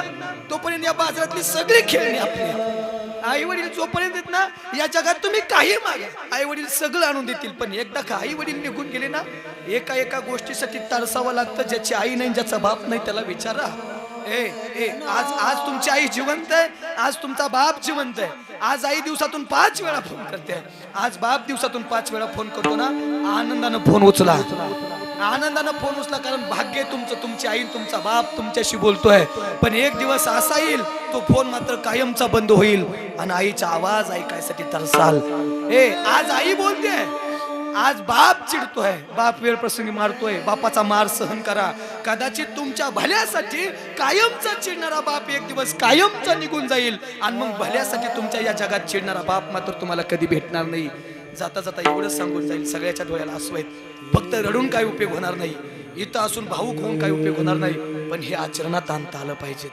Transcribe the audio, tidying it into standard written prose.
ना तोपर्यंत या बाजारातली सगळी खेळणी आपली. आई वडील जोपर्यंत आहेत ना या जगात तुम्ही काही मागा, आई वडील सगळं आणून देतील. पण एकदा का आई वडील निघून गेले ना एका एका गोष्टीसाठी तरसावं लागतं. ज्याची आई नाही ज्याचा बाप नाही त्याला विचारा. ए ए आज आज तुमची आई जिवंत आहे, आज तुमचा बाप जिवंत आहे. आज आई दिवसातून 5 वेळा फोन करते, आज बाप दिवसातून 5 वेळा फोन करतो ना. आनंदानं फोन उचला, आनंदानं फोन उचला. कारण भाग्य तुमचं, तुमची आई तुमचा बाप तुमच्याशी बोलतोय. पण एक दिवस असा येईल तो फोन मात्र कायमचा बंद होईल आणि आईचा आवाज ऐकायसाठी तरसाल. आज आई बोलते, आज बाप चिडतोय, बाप वेळ प्रसंगी मारतोय. बापाचा मार सहन करा. कदाचित तुमच्या भल्यासाठी कायमचा चिडणारा बाप एक दिवस कायमचा निघून जाईल आणि मग भल्यासाठी तुमच्या या जगात चिडणारा बाप मात्र तुम्हाला कधी भेटणार नाही. जाता जाता एवढंच सांगून जाईल, सगळ्याच्या डोळ्याला आसू आहेत. फक्त रडून काय उपयोग होणार नाही, इथं असून भाऊक होऊन काय उपयोग होणार नाही. पण हे आचरणात आणता आलं पाहिजे.